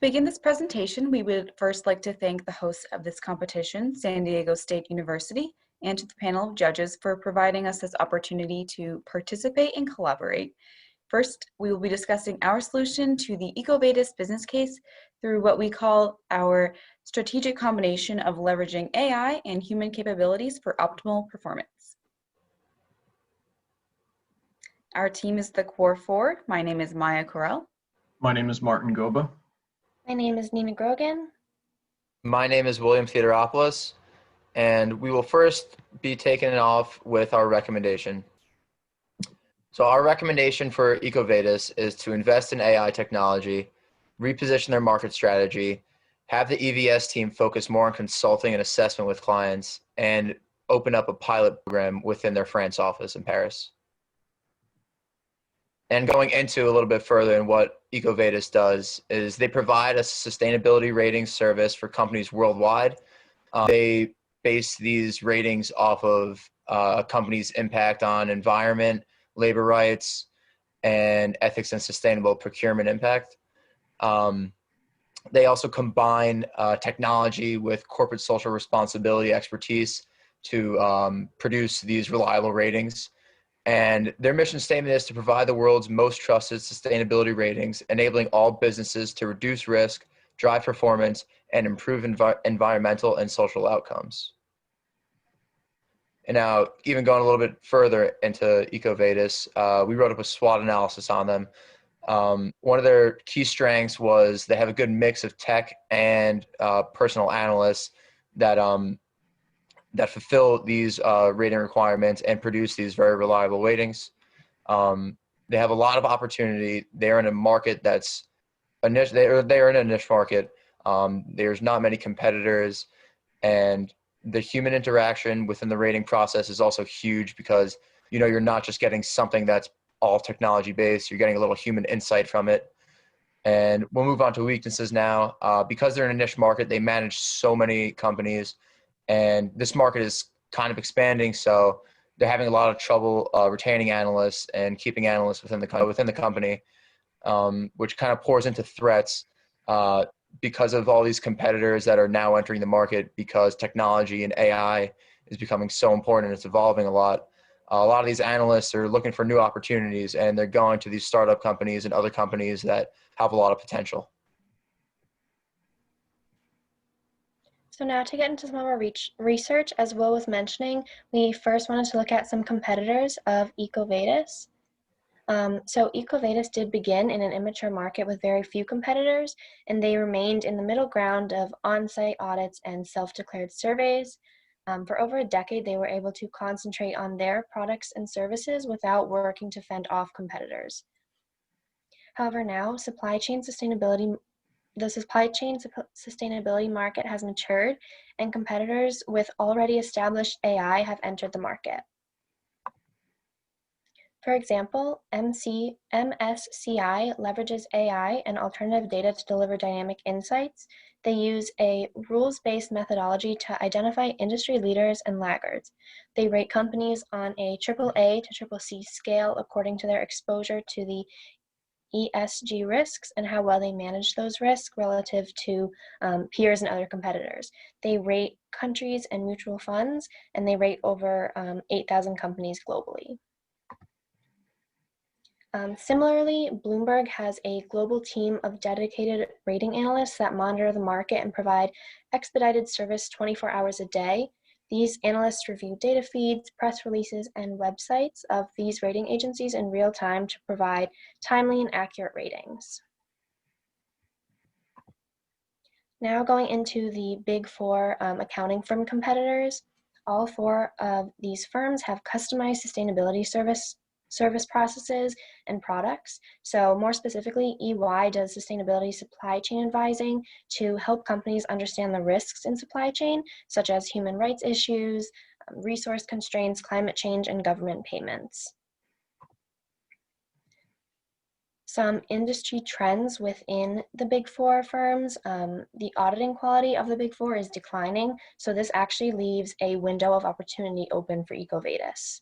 begin this presentation, we would first like to thank the hosts of this competition, San Diego State University, and to the panel of judges for providing us this opportunity to participate and collaborate. First, we will be discussing our solution to the EcoVadis business case through what we call our strategic combination of leveraging AI and human capabilities for optimal performance. Our team is the Core 4. My name is Maya Correll. My name is Martin Goba. My name is Nina Grogan. My name is William Theodoropoulos, and we will first be taking it off with our recommendation. So our recommendation for EcoVadis is to invest in AI technology, reposition their market strategy, have the EVS team focus more on consulting and assessment with clients, and open up a pilot program within their France office in Paris. And going into a little bit further in what EcoVadis does is they provide a sustainability rating service for companies worldwide. They base these ratings off of a company's impact on environment, labor rights, and ethics and sustainable procurement impact. They also combine technology with corporate social responsibility expertise to produce these reliable ratings. And their mission statement is to provide the world's most trusted sustainability ratings, enabling all businesses to reduce risk, drive performance, and improve environmental and social outcomes. And now, even going a little bit further into EcoVadis, we wrote up a SWOT analysis on them. One of their key strengths was they have a good mix of tech and personal analysts that fulfill these rating requirements and produce these very reliable ratings. They have a lot of opportunity. They're in a market that's they're in a niche market. There's not many competitors, and the human interaction within the rating process is also huge because you're not just getting something that's all technology based. You're getting a little human insight from it. And we'll move on to weaknesses now. Because they're in a niche market, they manage so many companies. And this market is kind of expanding, so they're having a lot of trouble retaining analysts and keeping analysts within the company, which kind of pours into threats because of all these competitors that are now entering the market because technology and AI is becoming so important and it's evolving a lot. A lot of these analysts are looking for new opportunities, and they're going to these startup companies and other companies that have a lot of potential. So now to get into some of our research, as Will was mentioning, we first wanted to look at some competitors of EcoVadis. So EcoVadis did begin in an immature market with very few competitors, and they remained in the middle ground of on-site audits and self-declared surveys. For over a decade, they were able to concentrate on their products and services without working to fend off competitors. However, now the supply chain sustainability market has matured, and competitors with already established AI have entered the market. For example, MSCI leverages AI and alternative data to deliver dynamic insights. They use a rules-based methodology to identify industry leaders and laggards. They rate companies on a AAA to CCC scale according to their exposure to the ESG risks and how well they manage those risks relative to peers and other competitors. They rate countries and mutual funds, and they rate over 8,000 companies globally. Similarly, Bloomberg has a global team of dedicated rating analysts that monitor the market and provide expedited service 24 hours a day. These analysts review data feeds, press releases, and websites of these rating agencies in real time to provide timely and accurate ratings. Now going into the Big Four accounting firm competitors, all four of these firms have customized sustainability service processes and products. So more specifically, EY does sustainability supply chain advising to help companies understand the risks in supply chain, such as human rights issues, resource constraints, climate change, and government payments. Some industry trends within the Big Four firms, the auditing quality of the Big Four is declining, so this actually leaves a window of opportunity open for EcoVadis.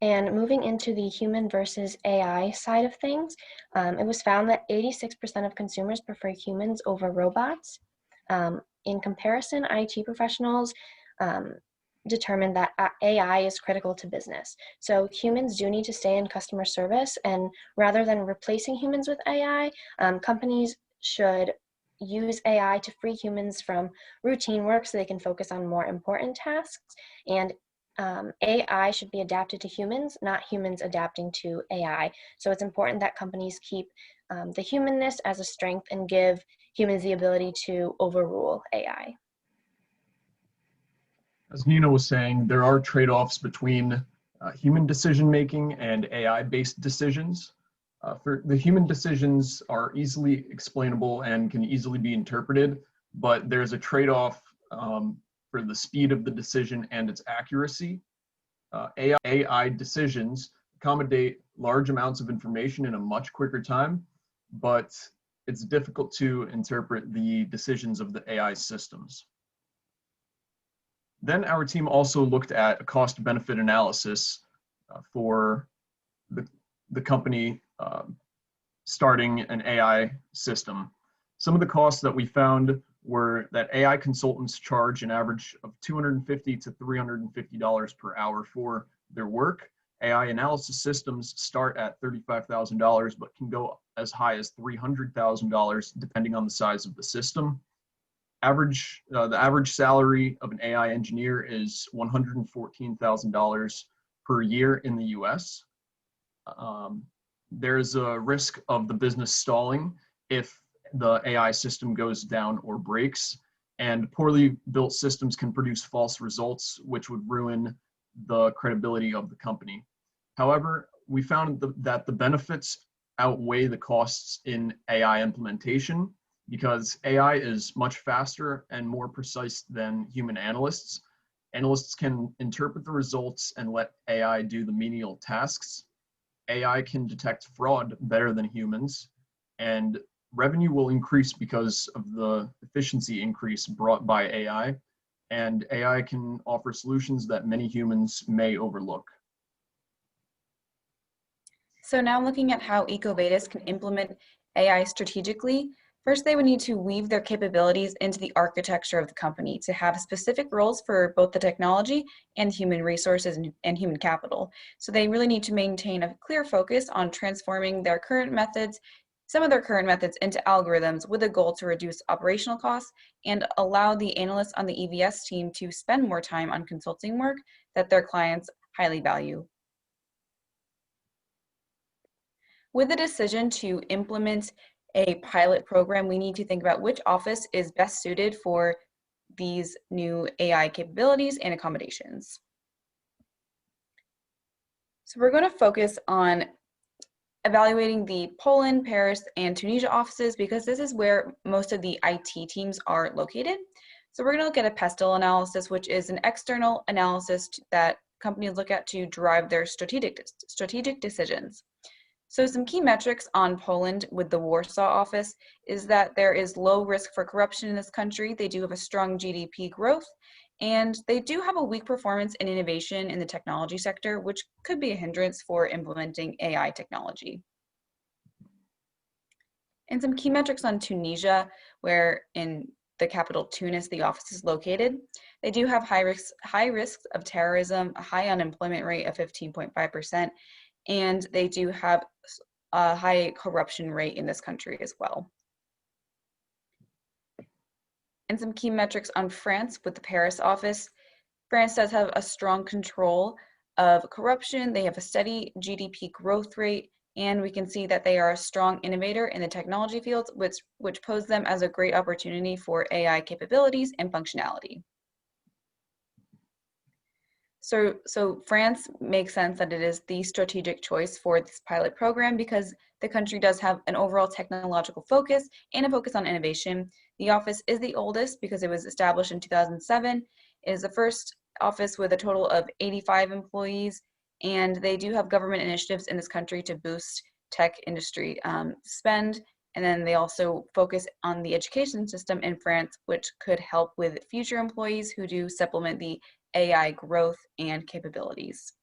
And moving into the human versus AI side of things, it was found that 86% of consumers prefer humans over robots. In comparison, IT professionals determined that AI is critical to business. So humans do need to stay in customer service, and rather than replacing humans with AI, companies should use AI to free humans from routine work so they can focus on more important tasks. And AI should be adapted to humans, not humans adapting to AI. So it's important that companies keep the humanness as a strength and give humans the ability to overrule AI. As Nina was saying, there are trade-offs between human decision-making and AI-based decisions. For the human decisions are easily explainable and can easily be interpreted, but there's a trade-off for the speed of the decision and its accuracy. AI decisions accommodate large amounts of information in a much quicker time, but it's difficult to interpret the decisions of the AI systems. Then our team also looked at a cost-benefit analysis for the company starting an AI system. Some of the costs that we found were that AI consultants charge an average of $250 to $350 per hour for their work. AI analysis systems start at $35,000, but can go as high as $300,000 depending on the size of the system. The average salary of an AI engineer is $114,000 per year in the US. There's a risk of the business stalling if the AI system goes down or breaks, and poorly built systems can produce false results, which would ruin the credibility of the company. However, we found that the benefits outweigh the costs in AI implementation because AI is much faster and more precise than human analysts. Analysts can interpret the results and let AI do the menial tasks. AI can detect fraud better than humans, and revenue will increase because of the efficiency increase brought by AI, and AI can offer solutions that many humans may overlook. So now looking at how EcoVadis can implement AI strategically, first they would need to weave their capabilities into the architecture of the company to have specific roles for both the technology and human resources and human capital. So they really need to maintain a clear focus on transforming their current methods, some of their current methods into algorithms with a goal to reduce operational costs and allow the analysts on the EVS team to spend more time on consulting work that their clients highly value. With the decision to implement a pilot program, we need to think about which office is best suited for these new AI capabilities and accommodations. So we're going to focus on evaluating the Poland, Paris, and Tunisia offices because this is where most of the IT teams are located. So we're going to look at a pestle analysis, which is an external analysis that companies look at to drive their strategic decisions. So some key metrics on Poland with the Warsaw office is that there is low risk for corruption in this country. They do have a strong GDP growth, and they do have a weak performance in innovation in the technology sector, which could be a hindrance for implementing AI technology. And some key metrics on Tunisia, where in the capital Tunis, the office is located. They do have high risks of terrorism, a high unemployment rate of 15.5%, and they do have a high corruption rate in this country as well. And some key metrics on France with the Paris office. France does have a strong control of corruption. They have a steady GDP growth rate, and we can see that they are a strong innovator in the technology fields, which pose them as a great opportunity for AI capabilities and functionality. So France makes sense that it is the strategic choice for this pilot program because the country does have an overall technological focus and a focus on innovation. The office is the oldest because it was established in 2007. It is the first office with a total of 85 employees, and they do have government initiatives in this country to boost tech industry spend. And then they also focus on the education system in France, which could help with future employees who do supplement the AI growth and capabilities.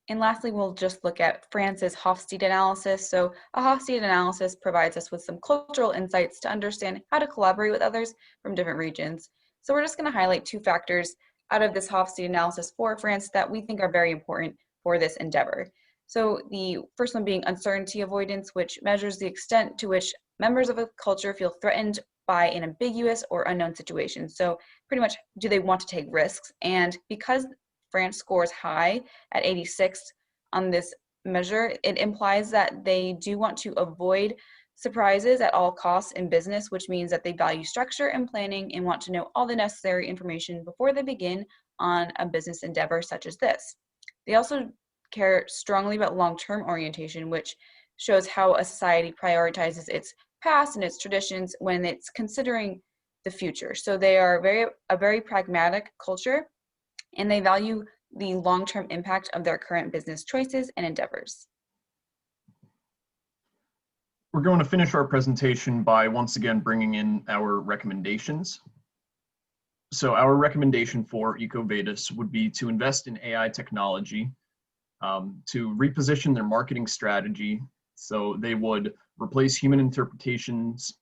And lastly, we'll just look at France's Hofstede analysis. So a Hofstede analysis provides us with some cultural insights to understand how to collaborate with others from different regions. So we're just going to highlight 2 factors out of this Hofstede analysis for France that we think are very important for this endeavor. So the first one being uncertainty avoidance, which measures the extent to which members of a culture feel threatened by an ambiguous or unknown situation. So pretty much, do they want to take risks? And because France scores high at 86 on this measure, it implies that they do want to avoid surprises at all costs in business, which means that they value structure and planning and want to know all the necessary information before they begin on a business endeavor such as this. They also care strongly about long-term orientation, which shows how a society prioritizes its past and its traditions when it's considering the future. So they are a very pragmatic culture, and they value the long-term impact of their current business choices and endeavors. We're going to finish our presentation by once again bringing in our recommendations. So our recommendation for EcoVadis would be to invest in AI technology, to reposition their marketing strategy. So they would replace human interpretations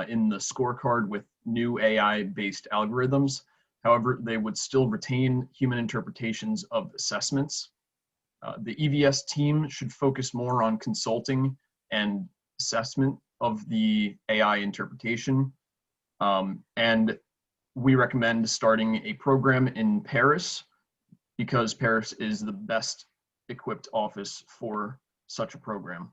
in the scorecard with new AI-based algorithms. However, they would still retain human interpretations of assessments. The EVS team should focus more on consulting and assessment of the AI interpretation. And we recommend starting a program in Paris because Paris is the best equipped office for such a program.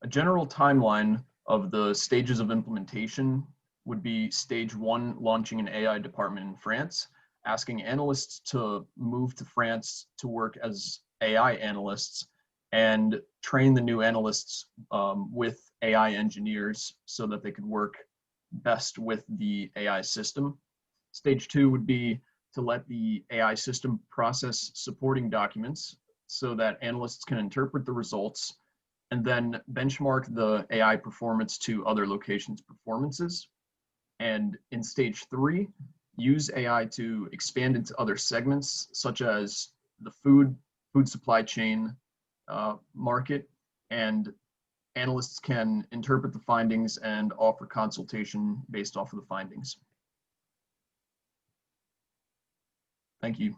A general timeline of the stages of implementation would be stage 1, launching an AI department in France, asking analysts to move to France to work as AI analysts and train the new analysts with AI engineers so that they could work best with the AI system. Stage 2 would be to let the AI system process supporting documents so that analysts can interpret the results and then benchmark the AI performance to other locations' performances. And in stage 3, use AI to expand into other segments, such as the food supply chain market, and analysts can interpret the findings and offer consultation based off of the findings. Thank you.